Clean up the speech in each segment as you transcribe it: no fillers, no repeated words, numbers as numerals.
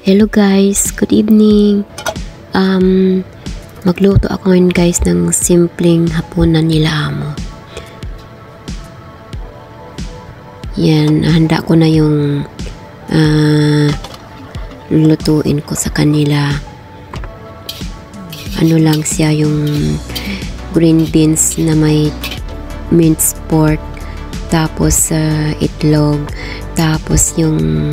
Hello guys, good evening. Magluto ako ngayon guys ng simpleng hapunan nila amo. Yan, handa ko na yung lulutuin ko sa kanila. Ano lang siya, yung green beans na may minced pork, tapos itlog, tapos yung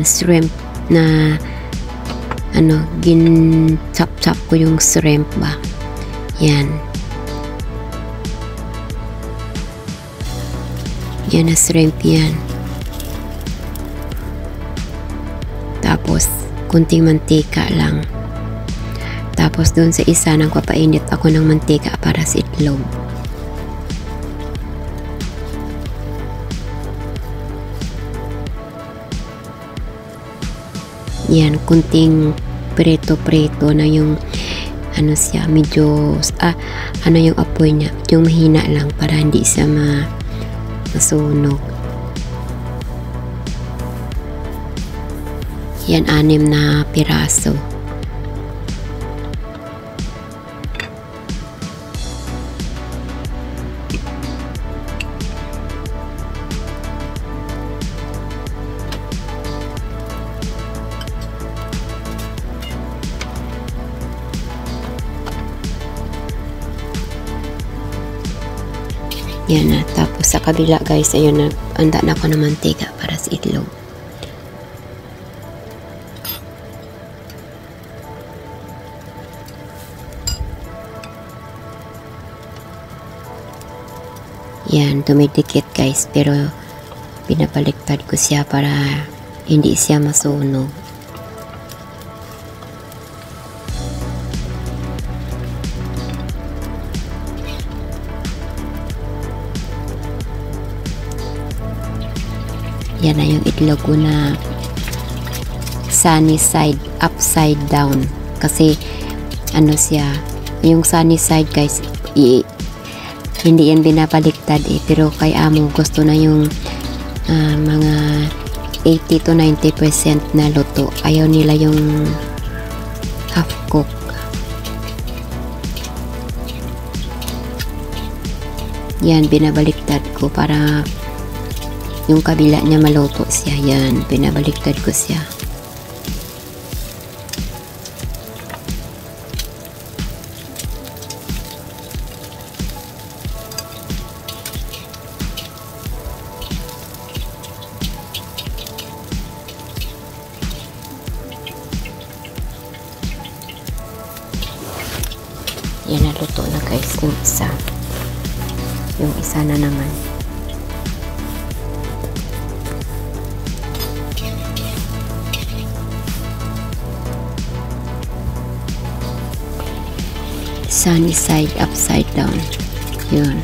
shrimp na gin-chop-chop ko yung shrimp ba. Yan. Yan na shrimp yan. Tapos, kunting mantika lang. Tapos, doon sa isa, nagpapainit ako ng mantika para sa itlog. Yan, kunting preto-preto na yung siya, medyo yung apoy niya, yung mahina lang para hindi siya masunog. Yan, 6 na piraso. Yan na. Tapos sa kabila guys, ayun na, handa na ako ng mantika para sa itlog. Yan, dumidikit guys, pero pinapaliktad ko siya para hindi siya masunog. Yan na yung itlog ko na sunny side, upside down. Kasi, siya, yung sunny side guys, hindi yan binabaliktad pero kay amo gusto na yung mga 80 to 90% na luto. Ayaw nila yung half cook. Yan, binabaliktad ko para yung kabila niya maluto siya. Yan, pinabaliktad ko siya. Yan, naluto na guys yung isa. Yung isa na naman. Sunny side, upside down. Yun.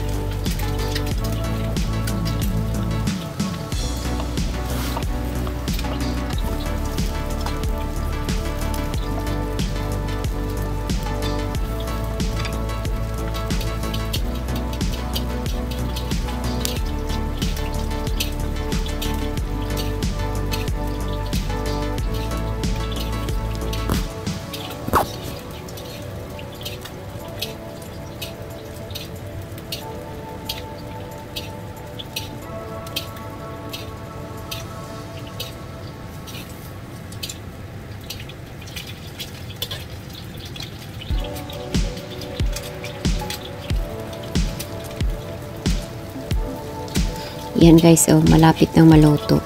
Yan guys, malapit nang maluto.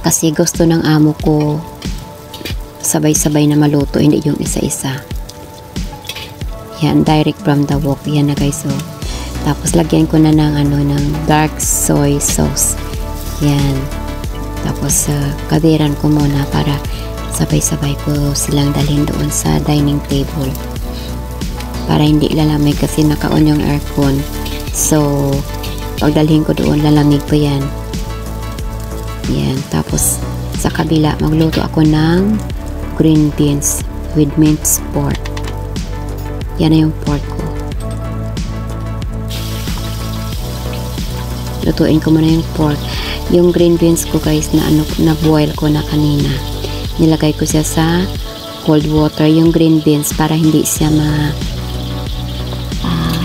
Kasi gusto ng amo ko sabay-sabay na maluto, hindi yung isa-isa. Yan, direct from the wok. Yan na guys, tapos lagyan ko na ng ng dark soy sauce. Yan. Tapos kabiran ko muna para sabay-sabay ko silang dalhin doon sa dining table. Para hindi lalamig kasi naka-on yung aircon. So, pagdalhin ko doon, lalamig pa yan. Yan. Tapos, sa kabila, magluto ako ng green beans with minced pork. Yan na yung pork ko. lutuin ko muna yung pork. Yung green beans ko guys na boil ko na kanina. Nilagay ko siya sa cold water, yung green beans, para hindi siya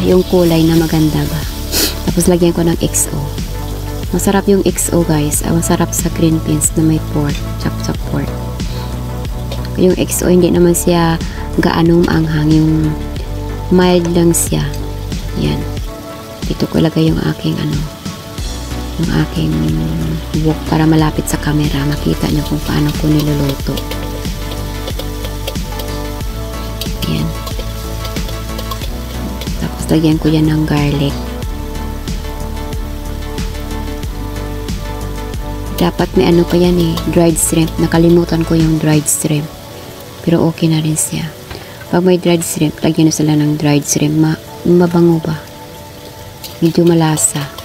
yung kulay na maganda ba. Tapos lagyan ko ng XO. Masarap yung XO guys. Masarap sa green beans na may pork, chop pork. Yung XO hindi naman siya gaano maanghang, yung mild lang siya. Yan. Dito ko lagay yung aking yung aking wok para malapit sa camera. Makita niyo kung paano ko niluluto. Yan. Tapos lagyan ko yan ng garlic. Dapat may pa yan dried shrimp. Nakalimutan ko yung dried shrimp. Pero okay na rin siya. Pag may dried shrimp, lagyan na sila ng dried shrimp. Mabango ba? Medyo malasa.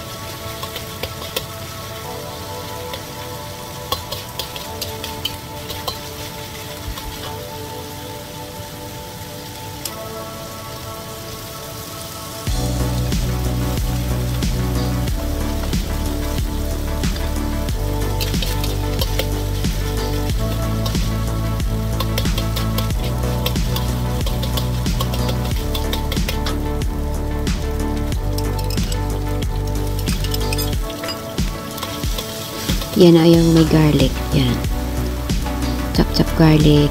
Yan na yung may garlic. Yan. Chop garlic.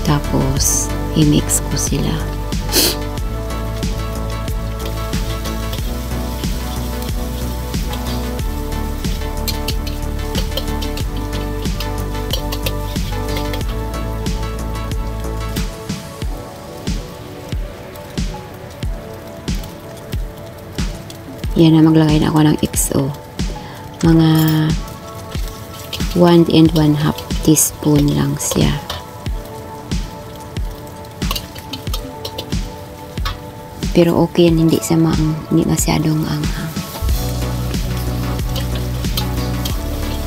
Tapos, i-mix ko sila. Yan na, maglagay na ako ng XO. Mga 1 and 1/2 teaspoon lang siya. Pero okay yan, hindi masyadong anghang.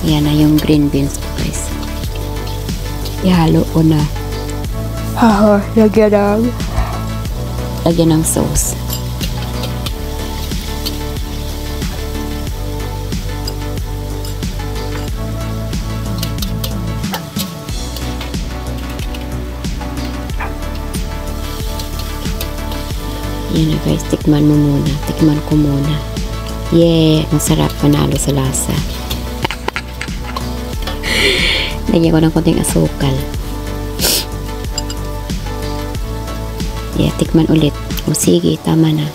Yan na yung green beans ko guys. Ihalo ko na. Lagyan ng sauce. Yan na guys, tikman mo muna. Tikman ko muna. Yeah, masarap, panalo sa lasa. Lagyan ko ng konting asukal. Yeah, tikman ulit. O sige, tama na.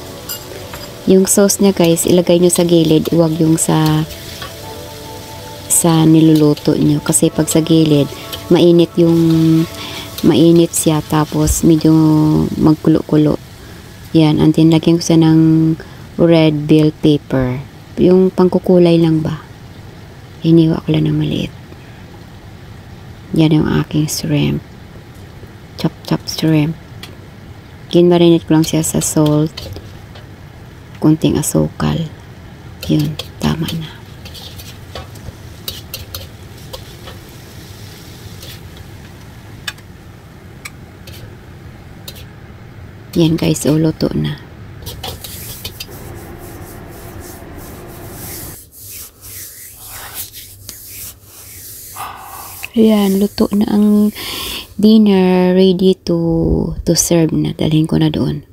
Yung sauce niya guys, ilagay nyo sa gilid. Huwag yung sa niluluto nyo. Kasi pag sa gilid, mainit siya. Tapos medyo magkulo-kulo. Yan, antin lagyan ko siya ng red bell pepper. Yung pangkukulay lang ba? Hiniwa ko lang ng maliit. Yan yung aking shrimp. Chop shrimp. Ginmarinate ko lang siya sa salt. Kunting asukal. Yun, tama na. Yan guys, luto na. Yan, luto na ang dinner. Ready to serve na. Dalhin ko na doon.